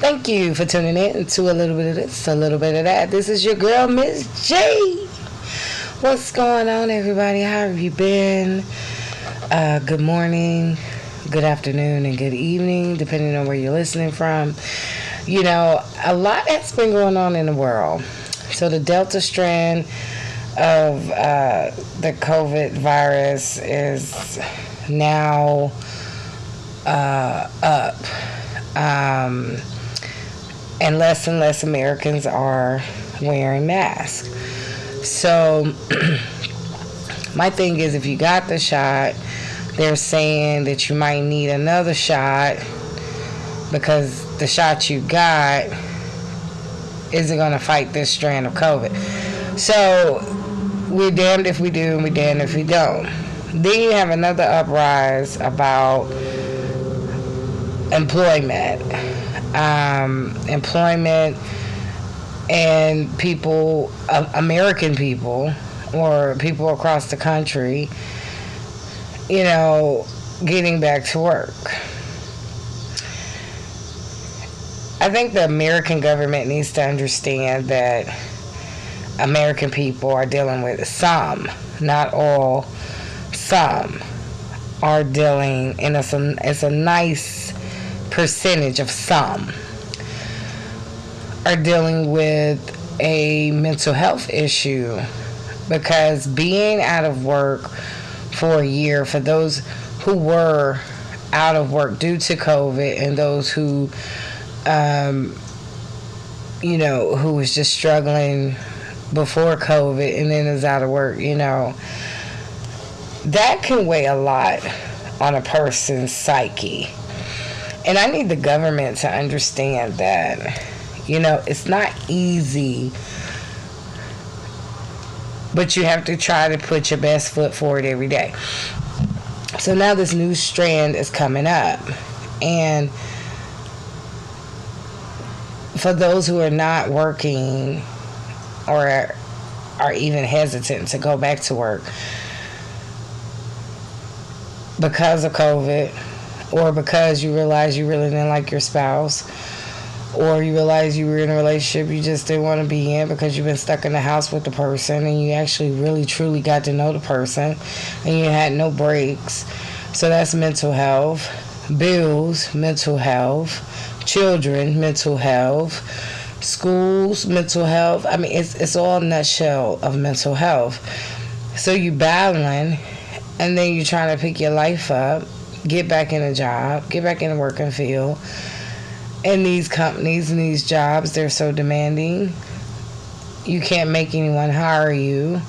Thank you for tuning in to a little bit of this, a little bit of that. This is your girl, Ms.G. What's going on, everybody? How have you been? Good morning, good afternoon, and good evening, depending on where you're listening from. You know, a lot has been going on in the world. So the Delta strand of the COVID virus is now up. And less Americans are wearing masks. So my thing is, if you got the shot, they're saying that you might need another shot because the shot you got isn't going to fight this strand of COVID. So we're damned if we do and we're damned if we don't. Then you have another uprise about employment and people, American people or people across the country, you know, getting back to work. I think the American government needs to understand that American people are dealing with some, not all, some are dealing, and it's a nice percentage of some are dealing with a mental health issue, because being out of work for a year, for those who were out of work due to COVID and those who you know, who was just struggling before COVID and then is out of work, you know, that can weigh a lot on a person's psyche. And I need the government to understand that, you know, it's not easy, but you have to try to put your best foot forward every day. So now this new strand is coming up. And for those who are not working or are even hesitant to go back to work because of COVID, or because you realize you really didn't like your spouse, or you realize you were in a relationship you just didn't want to be in because you've been stuck in the house with the person and you actually really truly got to know the person and you had no breaks. So that's mental health. Bills, mental health. Children, mental health. Schools, mental health. I mean, it's all a nutshell of mental health. So you battling, and then you're trying to pick your life up, get back in a job, get back in the working field. And these companies and these jobs, they're so demanding. You can't make anyone hire you.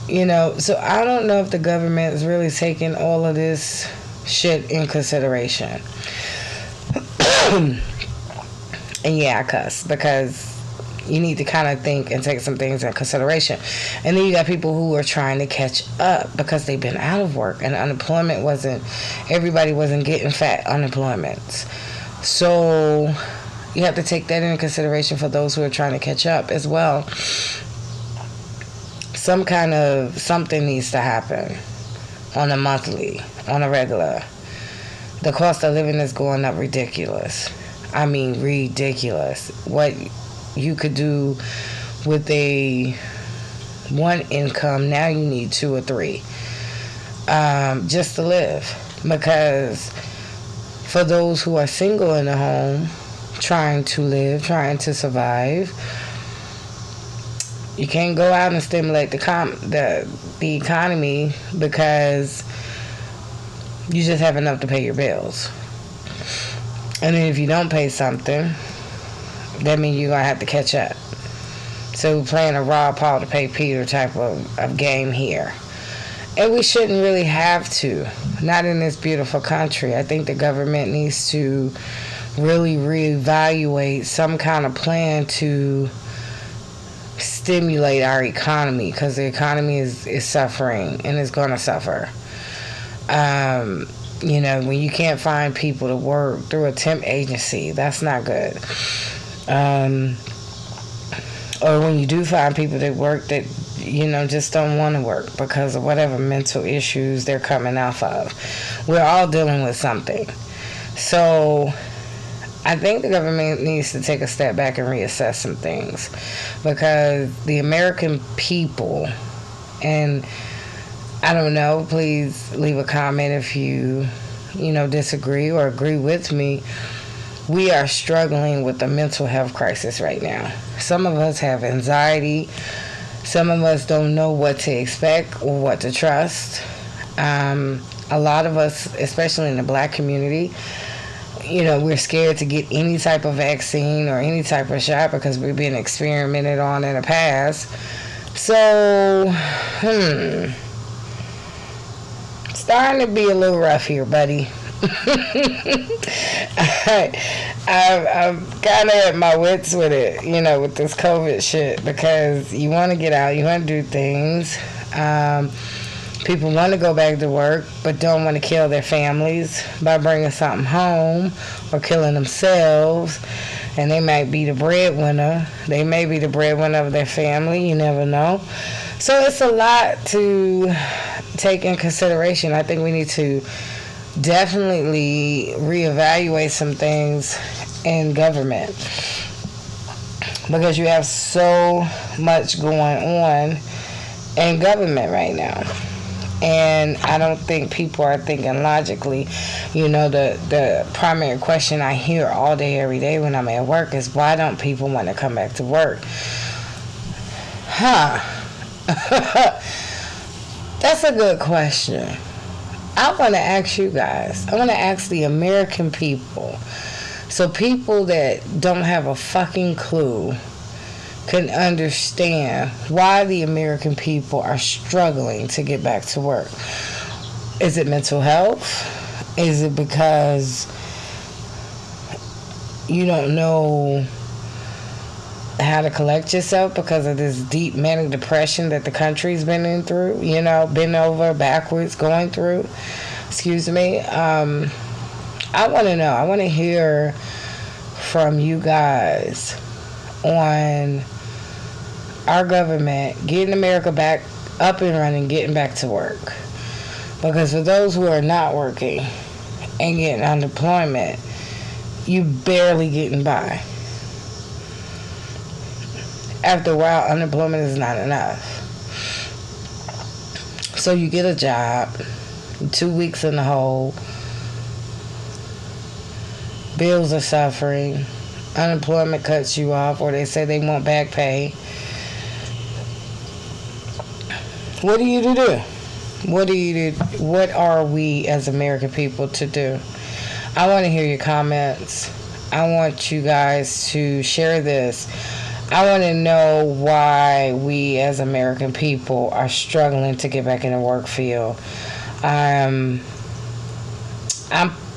You know, so I don't know if the government is really taking all of this shit in consideration. And yeah, I cuss, because you need to kind of think and take some things in consideration. And then you got people who are trying to catch up because they've been out of work and everybody wasn't getting fat unemployments. So you have to take that into consideration for those who are trying to catch up as well. Something needs to happen on a monthly, on a regular. The cost of living is going up ridiculous. I mean, ridiculous. What you could do with one income, now you need 2 or 3 just to live. Because for those who are single in the home, trying to live, trying to survive, you can't go out and stimulate the economy because you just have enough to pay your bills. And then if you don't pay something, that means you're going to have to catch up. So we're playing a Rob Paul to pay Peter type of game here. And we shouldn't really have to. Not in this beautiful country. I think the government needs to really reevaluate some kind of plan to stimulate our economy, because the economy is suffering and is going to suffer. You know, when you can't find people to work through a temp agency, that's not good. Or when you do find people that work that, you know, just don't want to work because of whatever mental issues they're coming off of. We're all dealing with something. So I think the government needs to take a step back and reassess some things, because the American people, and I don't know, please leave a comment if you disagree or agree with me. We are struggling with a mental health crisis right now. Some of us have anxiety. Some of us don't know what to expect or what to trust. A lot of us, especially in the black community, we're scared to get any type of vaccine or any type of shot because we've been experimented on in the past. So, starting to be a little rough here, buddy. I'm kind of at my wits with it, with this COVID shit, because you want to get out, you want to do things. People want to go back to work, but don't want to kill their families by bringing something home or killing themselves. And they might be the breadwinner. They may be the breadwinner of their family. You never know. So it's a lot to take in consideration. I think we need to definitely reevaluate some things in government, because you have so much going on in government right now. And I don't think people are thinking logically. The primary question I hear all day, every day when I'm at work is, why don't people want to come back to work? That's a good question. I want to ask you guys. I want to ask the American people. So people that don't have a fucking clue can understand why the American people are struggling to get back to work. Is it mental health? Is it because you don't know how to collect yourself because of this deep manic depression that the country's been through, been over, backwards, going through? Excuse me. I want to know. I want to hear from you guys on our government getting America back up and running, getting back to work. Because for those who are not working and getting unemployment, you barely getting by. After a while, unemployment is not enough. So you get a job, 2 weeks in the hole, bills are suffering, unemployment cuts you off, or they say they want back pay. What are you to do? What are we as American people to do? I want to hear your comments. I want you guys to share this. I want to know why we as American people are struggling to get back in the work field. I'm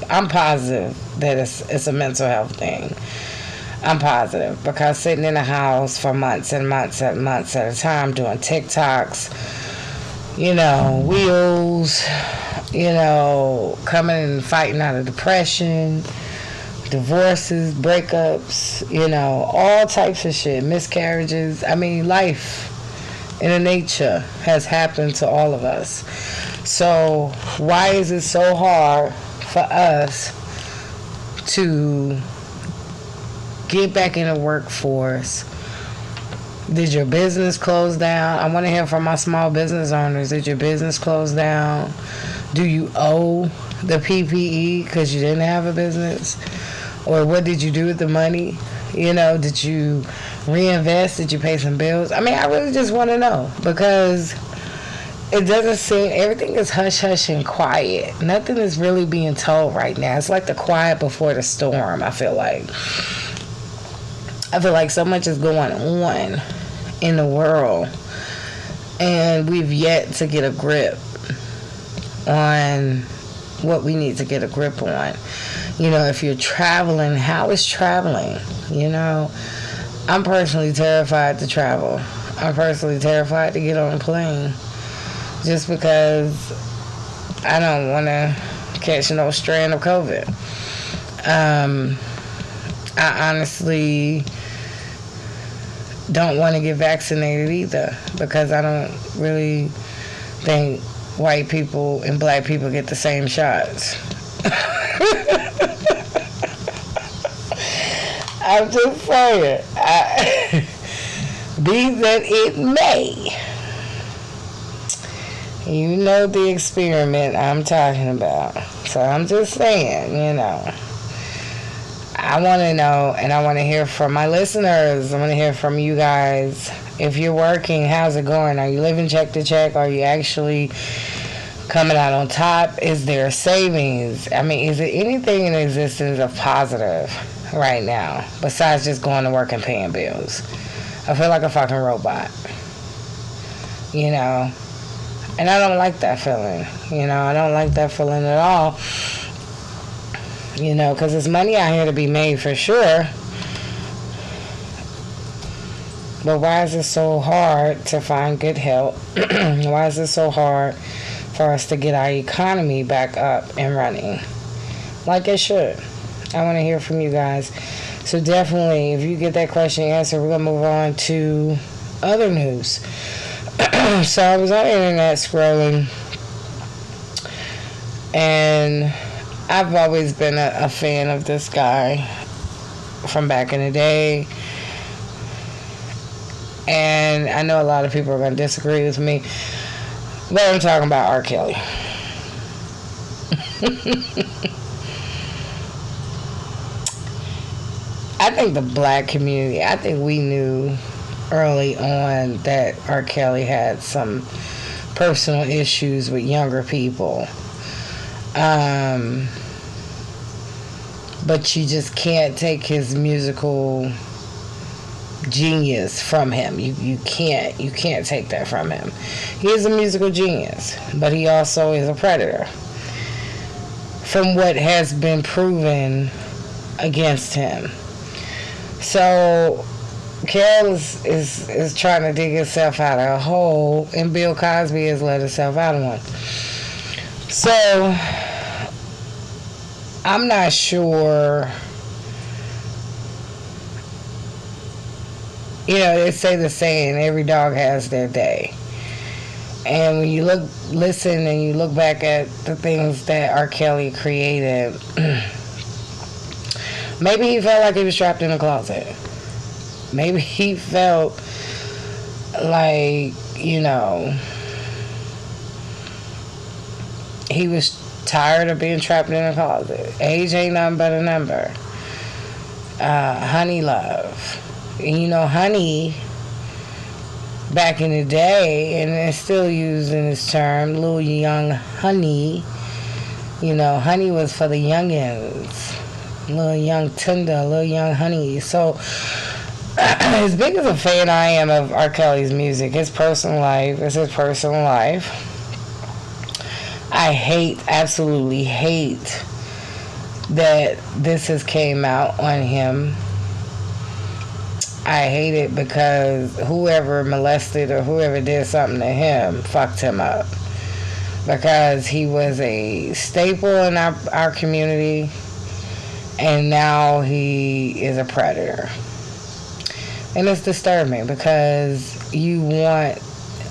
positive that it's a mental health thing. I'm positive, because sitting in the house for months and months and months at a time doing TikToks, wheels, coming and fighting out of depression, divorces, breakups, all types of shit, miscarriages. I mean, life in the nature has happened to all of us. So why is it so hard for us to get back in the workforce? Did your business close down? I want to hear from my small business owners. Did your business close down? Do you owe the PPE because you didn't have a business? Or what did you do with the money? Did you reinvest? Did you pay some bills? I mean, I really just want to know, because it doesn't seem, everything is hush-hush and quiet. Nothing is really being told right now. It's like the quiet before the storm, I feel like. I feel like so much is going on in the world, and we've yet to get a grip on what we need to get a grip on. If you're traveling, how is traveling? I'm personally terrified to travel. I'm personally terrified to get on a plane, just because I don't want to catch no strand of COVID. I honestly don't want to get vaccinated either, because I don't really think white people and black people get the same shots. I'm just saying. Be that it may. You know the experiment I'm talking about. So I'm just saying, I want to know, and I want to hear from my listeners. I want to hear from you guys. If you're working, how's it going? Are you living check to check? Are you actually coming out on top? Is there savings? I mean, is there anything in existence of positive right now besides just going to work and paying bills? I feel like a fucking robot. And I don't like that feeling. I don't like that feeling at all. Because there's money out here to be made for sure. But why is it so hard to find good help? Why is it so hard for us to get our economy back up and running like it should? I want to hear from you guys. So definitely, if you get that question answered, we're going to move on to other news. So I was on the internet scrolling, and I've always been a fan of this guy from back in the day. And I know a lot of people are going to disagree with me, but I'm talking about R. Kelly. I think the black community, I think we knew early on that R. Kelly had some personal issues with younger people. But you just can't take his musical genius from him. You can't take that from him. He is a musical genius, but he also is a predator. From what has been proven against him. So Kel is trying to dig himself out of a hole, and Bill Cosby has let himself out of one. So I'm not sure. They say the saying, every dog has their day. And when you listen and you look back at the things that R. Kelly created, maybe he felt like he was trapped in a closet. Maybe he felt like, he was tired of being trapped in a closet. Age ain't nothing but a number. Honey love. Honey, back in the day, and it's still using this term, little young honey. Honey was for the youngins. Little young tender, little young honey. So, as big as a fan I am of R. Kelly's music, his personal life is his personal life. I absolutely hate that this has came out on him. I hate it because whoever molested or whoever did something to him fucked him up. Because he was a staple in our community, and now he is a predator. And it's disturbing because you want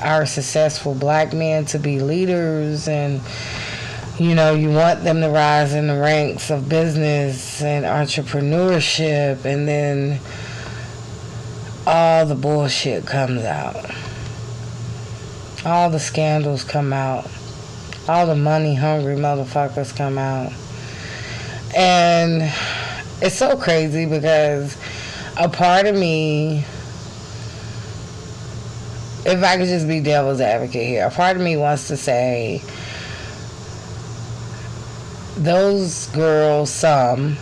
our successful black men to be leaders, and you want them to rise in the ranks of business and entrepreneurship, and then all the bullshit comes out. All the scandals come out. All the money hungry motherfuckers come out. And it's so crazy because a part of me, if I could just be devil's advocate here, a part of me wants to say those girls, some,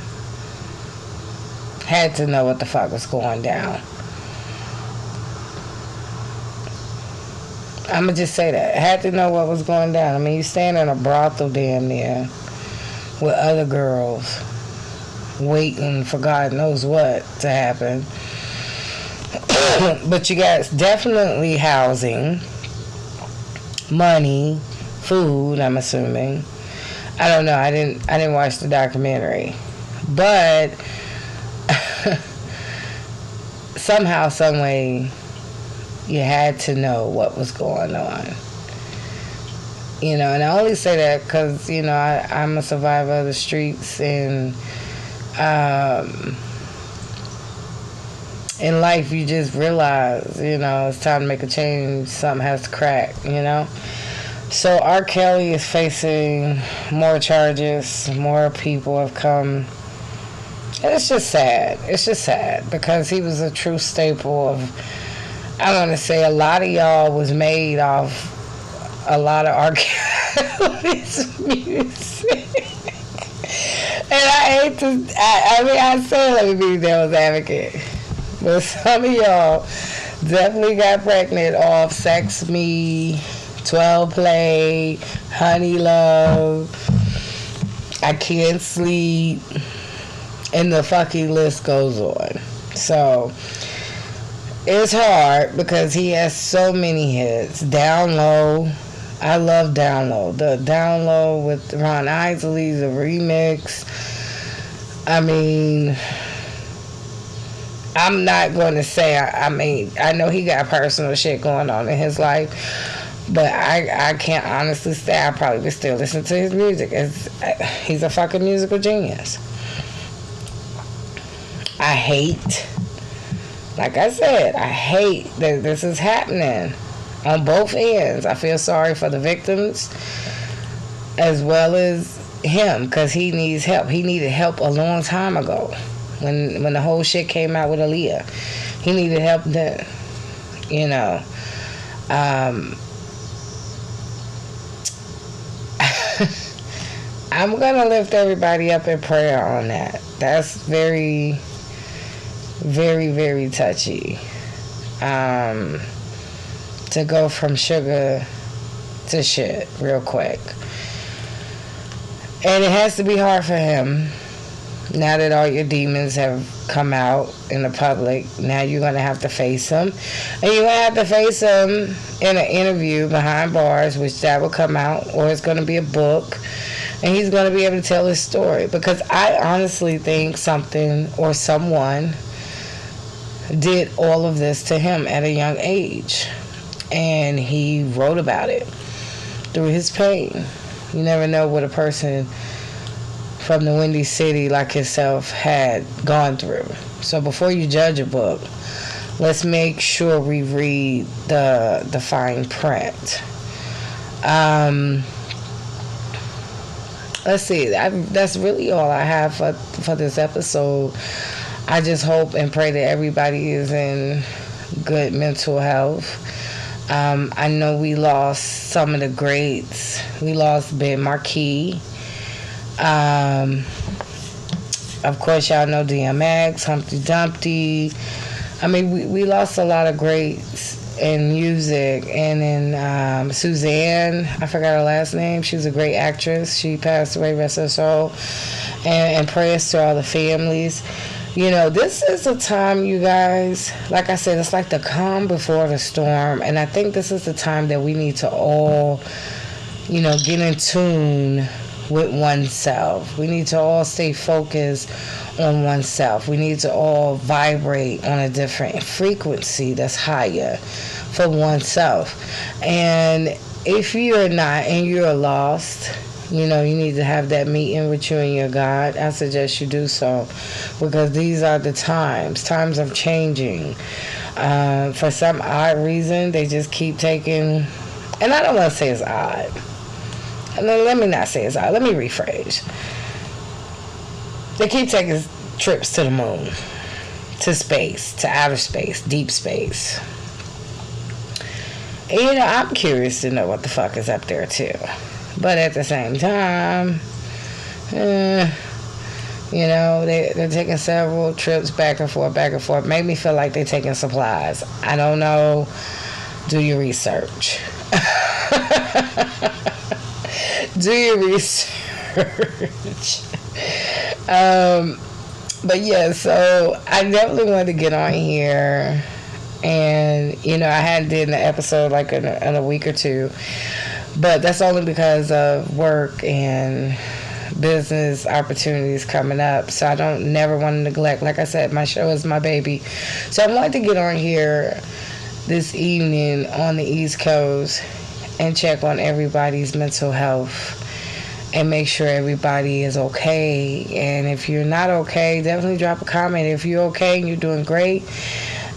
had to know what the fuck was going down. I'm going to just say that. Had to know what was going down. I mean, you stand in a brothel damn near with other girls waiting for God knows what to happen. But you got definitely housing, money, food, I'm assuming. I don't know. I didn't watch the documentary. But somehow, some way, you had to know what was going on. And I only say that because, I'm a survivor of the streets, and in life you just realize, it's time to make a change. Something has to crack. So R. Kelly is facing more charges. More people have come. And it's just sad. It's just sad because he was a true staple of, I want to say, a lot of y'all was made off a lot of R. Kelly's music. And I hate to, I say let me be devil's advocate. But some of y'all definitely got pregnant off Sex Me, 12 Play, Honey Love, I Can't Sleep, and the fucking list goes on. So, it's hard because he has so many hits. Down Low. I love Down Low. The Down Low with Ron Isley, the remix. I mean, I'm not going to say, I know he got personal shit going on in his life, but I can't honestly say I probably would still listen to his music. He's a fucking musical genius. I hate, like I said, I hate that this is happening on both ends. I feel sorry for the victims as well as him because he needs help. He needed help a long time ago when the whole shit came out with Aaliyah. He needed help then. I'm gonna lift everybody up in prayer on that. That's very, very, very touchy. To go from sugar to shit real quick. And it has to be hard for him now that all your demons have come out in the public. Now you're going to have to face them. And you're going to have to face them in an interview behind bars, which that will come out, or it's going to be a book. And he's going to be able to tell his story. Because I honestly think something or someone did all of this to him at a young age. And he wrote about it through his pain. You never know what a person from the Windy City like himself had gone through. So before you judge a book, let's make sure we read the fine print. Let's see. That's really all I have for this episode. I just hope and pray that everybody is in good mental health. I know we lost some of the greats. We lost Ben Marquis. Of course, y'all know DMX, Humpty Dumpty. I mean, we lost a lot of greats in music. And then Suzanne, I forgot her last name. She was a great actress. She passed away, rest her soul. And prayers to all the families. This is a time, you guys, like I said, it's like the calm before the storm. And I think this is the time that we need to all, get in tune with oneself. We need to all stay focused on oneself. We need to all vibrate on a different frequency that's higher for oneself. And if you're not and you're lost, you need to have that meeting with you and your God. I suggest you do so because these are the times. Times are changing. For some odd reason, they just keep taking, and I don't want to say it's odd. Let me not say it's odd. Let me rephrase. They keep taking trips to the moon, to space, to outer space, deep space. And, I'm curious to know what the fuck is up there too. But at the same time, they're taking several trips back and forth. Make me feel like they're taking supplies. I don't know. Do your research. Do your research. But yeah, so I definitely wanted to get on here. And, I hadn't did an episode like in a week or two. But that's only because of work and business opportunities coming up. So I don't never want to neglect. Like I said, my show is my baby. So I wanted to get on here this evening on the East Coast and check on everybody's mental health and make sure everybody is okay. And if you're not okay, definitely drop a comment. If you're okay and you're doing great,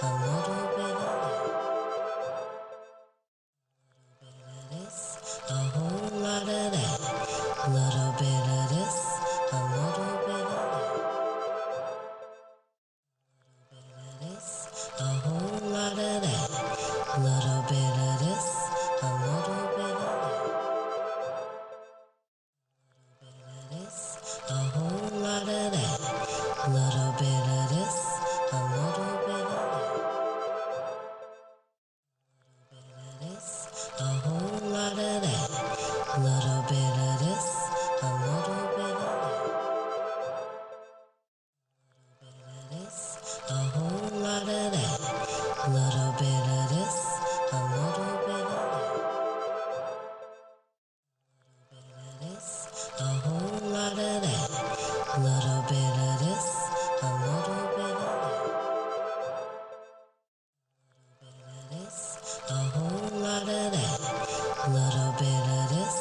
a little bit of this, a whole lot of that, little bit of this, a little bit of this, a whole lot of that, little bit of this, a little bit of this, a whole lot of that, little bit of this, a little bit of this, a whole lot of that, little bit of this, a little bit of this, a whole lot of that, little bit of this, a little bit of this, a whole lot of that, little bit of this, a little bit of this, a whole lot of that, little bit of this,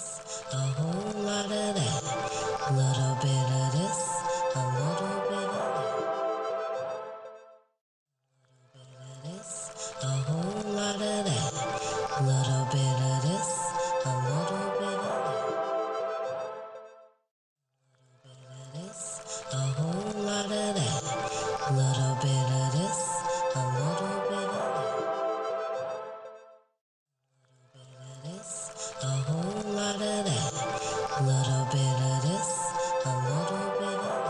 a whole lot of that, little bit of this, a little bit of this, a whole lot of that, little bit of this, a little bit of this, a whole lot of that, little bit of this, a little bit of this, a whole lot of that, little bit of this, a little bit of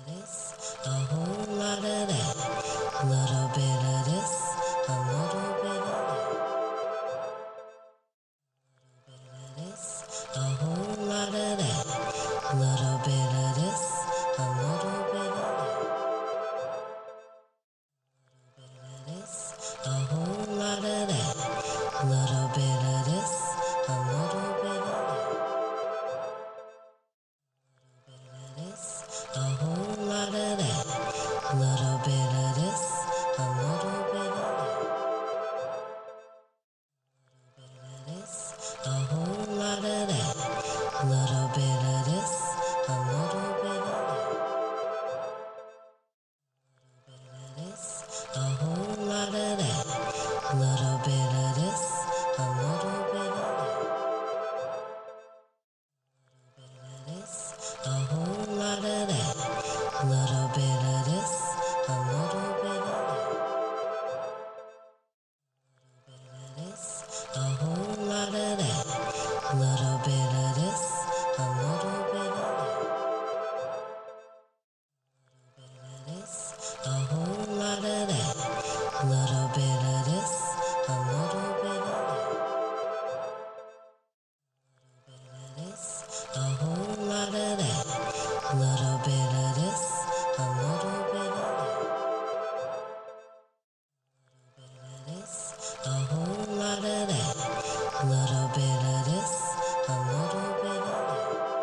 this, a whole lot of that, little bit of this, a little bit of this, a whole lot of that, little bit of this, a little bit of this, a whole lot of that, little bit of this, a little bit of this, a whole lot of that, little bit of this, a little bit of this, a whole lot of that, little bit of this, a little bit of this, a whole lot of that, little bit of this, a little bit of this, a whole lot of that, little bit of this, a little bit of this, a whole lot of that, little bit of this, a little bit of this, a whole lot of that, little bit of this, a little bit of this, a whole lot of that, little bit of this, a little bit of this, a whole lot of that, little bit of this, a little bit of this, a whole lot of that, little bit of this, a little bit of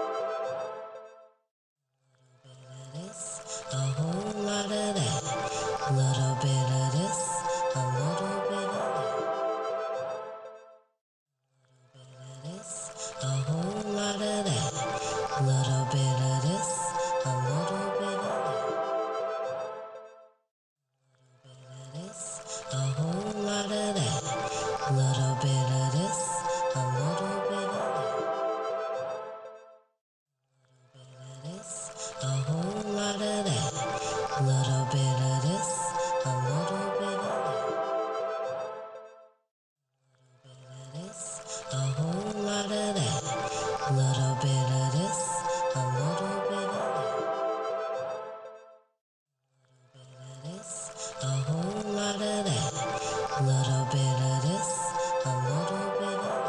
this, a whole lot of that, little bit of this, a little bit of this, a whole lot of that, little bit of this, a little bit of this, a whole lot of that, little bit of this, a little bit of this, a whole lot of that, little bit of this, a little bit of this, a whole lot of that, little bit of this, a little bit of this, a whole lot of that, little bit of this, a little bit of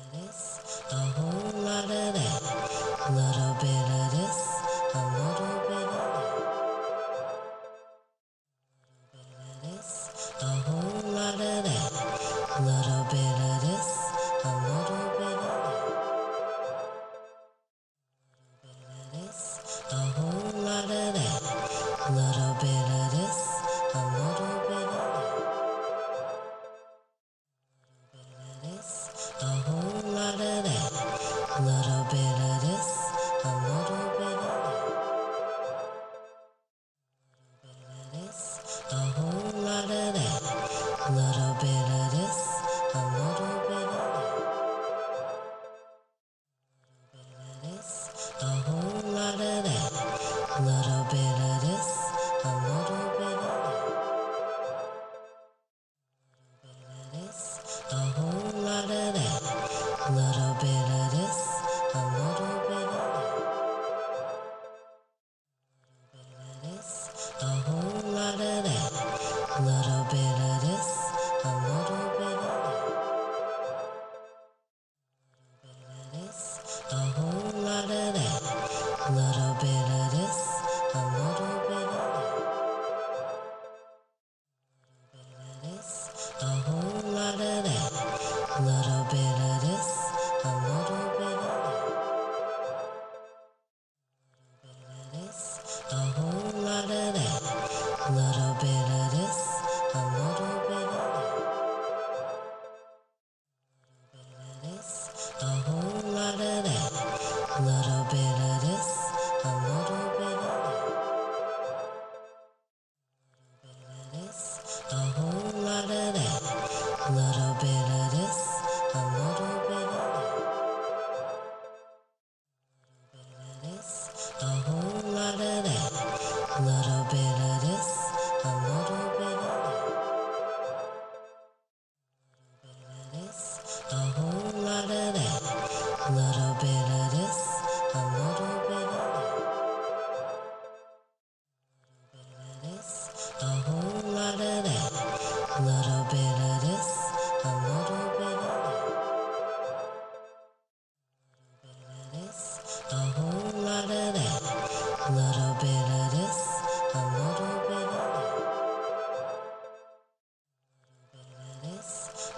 this, a whole lot of that, little bit of this, a little bit of this, a whole lot of that, little bit of this, a little bit of this, a whole lot of that, little bit of this, a little bit of this, a whole lot of that, little bit of this, a little bit of this, a whole lot of that, little bit of this, a little bit of this, a whole lot of that, little bit of this, a little bit of this, a whole lot of that, little bit of this, a little bit of this, a whole lot of that, little bit of this, a little bit of this, a whole lot of that, little bit of this, a little bit of this, a whole lot of that, little bit of this, a little bit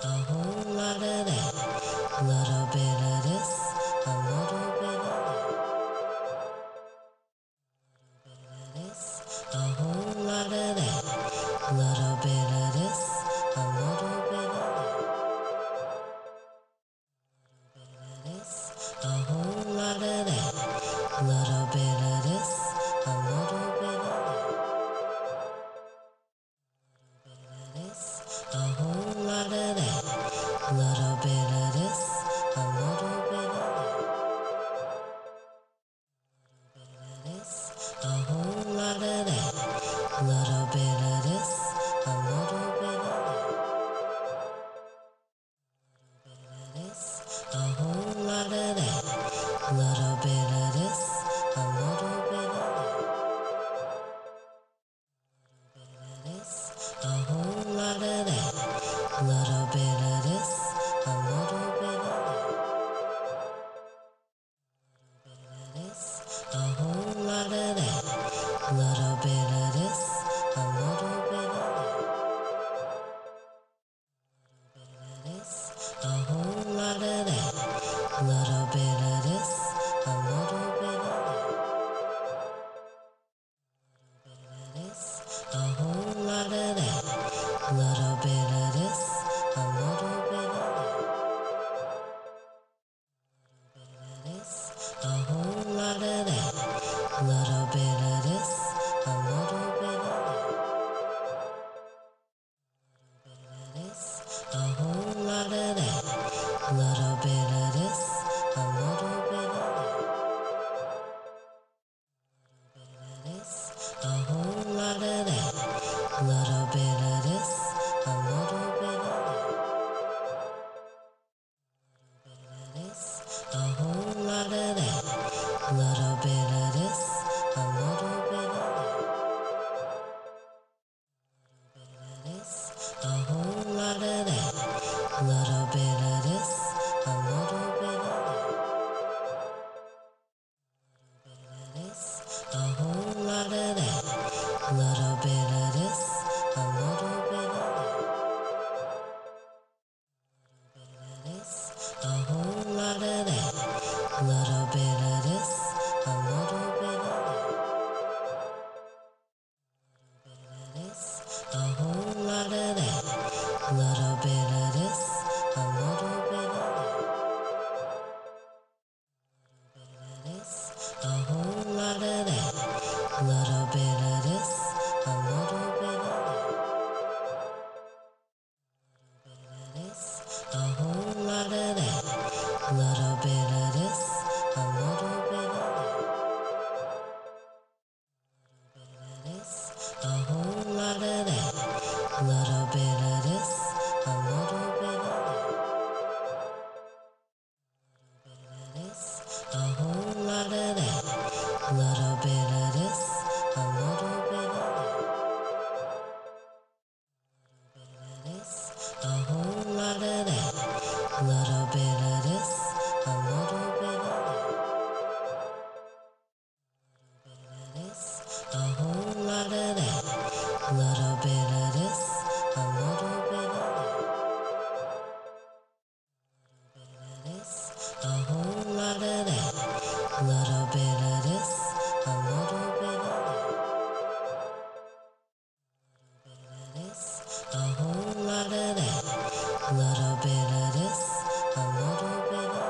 a whole lot of that. Little bit of this, a little bit of this, a whole lot of that. Little bit of this, a little bit of this, a whole lot of that. Little bit of this, a little bit of this, a whole lot of that. Little bit of this, a little bit of this, a whole lot of that. Little bit of this, a little bit of this, a whole lot of that. Little bit of this, a little bit of this, a whole lot of that. Little bit of this, a little bit of this, a whole lot of that. Little bit of this, a little bit of this, a whole lot of that. Little bit of this, a little bit of this, a whole lot of that. Little bit of this, a little bit of this, a whole lot of that. Little bit of this, a little bit of this, a whole lot of that. Little bit of this, a little bit of this, a whole lot of that. Little bit of this, a little bit of this, a whole lot of that. Little bit of this, a little bit of this, a whole lot of that. Little bit of this, a little bit of this, a whole lot of that. Little bit of this, a little bit of this, a whole lot of that. Little bit of this, a little bit of this, a whole lot of that. Little bit of this, a little bit of this, a whole lot of that. Little bit of this, a little bit of this, a whole lot of that. Little bit of this, a little bit of this, a whole lot of that. Little bit of this, a little bit of this, a whole lot of that. Little bit of this, a little bit of this, a whole lot of that. Little bit of this, a little bit of this, a whole lot of that. Little bit of this, a little bit of this, a whole lot of that. Little bit of this, a little bit of this, a whole lot of that. Little bit of this, a little bit of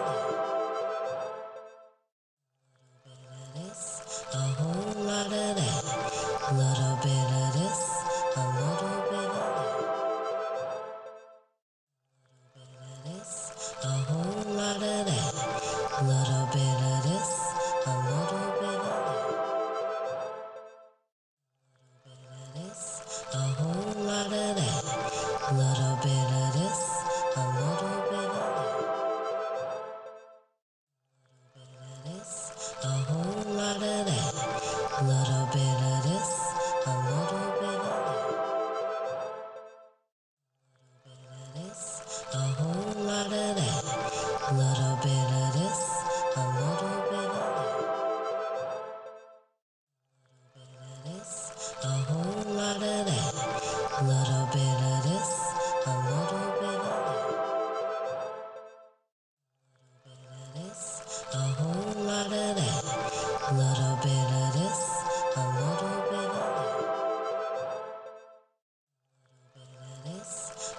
this, a whole lot of that. Little bit of this, a little bit of this, a whole lot of that. Little bit of this, a little bit of this, a whole lot of that.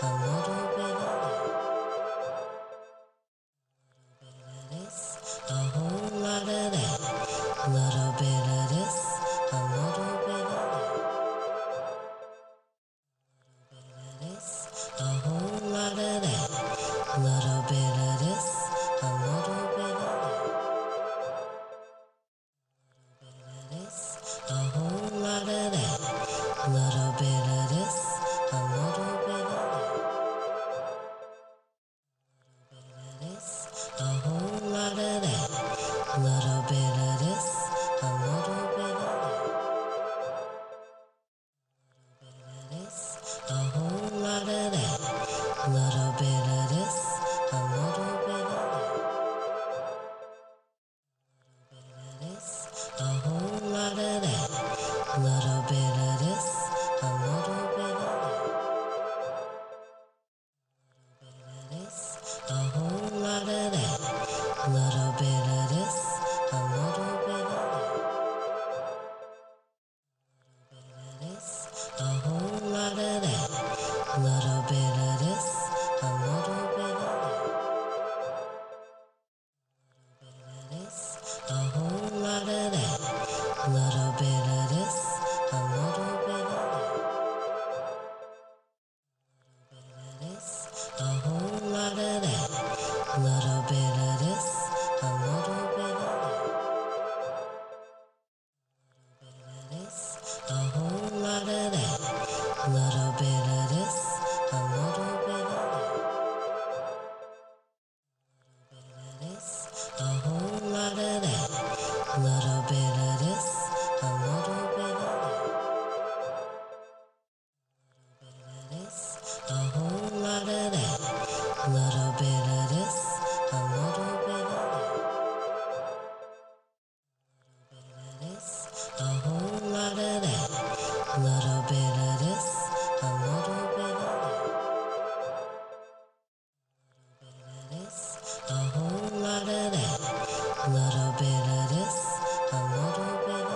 a little bit of this, a whole lot of that. Little bit of this, little bit of this, a little bit of this, a whole lot of that. Little bit of this, a little bit of this, a whole lot of that. Little bit of this, a little bit of this, a whole lot of that. Little bit of this, a little bit of this, a whole lot of that. Little bit of this, a little bit of this, a whole lot of that. Little bit of this, a little bit of this, a whole lot of that. Little bit of this, a little bit of this, a whole lot of that. Little bit of this, a little bit of this, a whole lot of that. Little bit of this, a little bit of this, a whole lot of that. Little bit of this, a little bit of this, a whole lot of that. Little bit of this, a little bit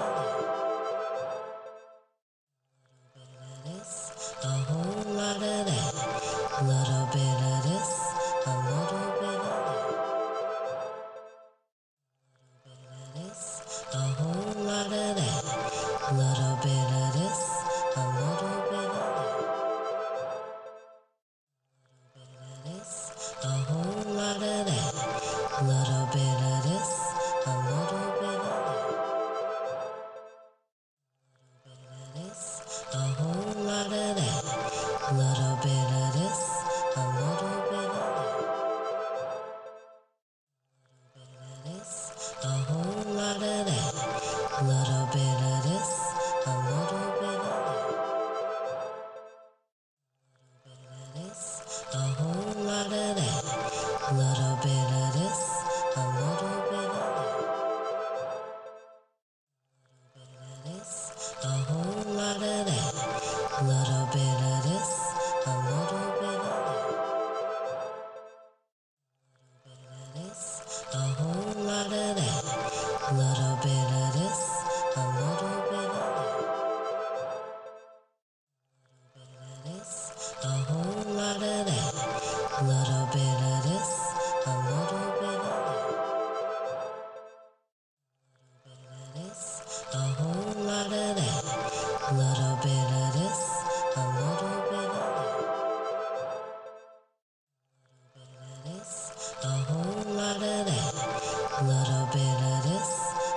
of this, a whole lot of that. Little bit of this, a little bit of this, a whole lot of that. Little bit of this, a little bit of this, a whole lot of that. Little bit of this, a little bit of this, a whole lot of that. Little bit of this, a little bit of this, a whole lot of that. Little bit of this, a little bit of this, a whole lot of that. Little bit of this, a little bit of this, a whole lot of that. Little bit of this, a little bit of this, a whole lot of that. Little bit of this, a little bit of this, a whole lot of that. Little bit of this, a little bit of this, a whole lot of that. Little bit of this,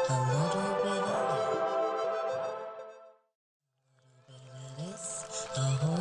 a little bit of this, a whole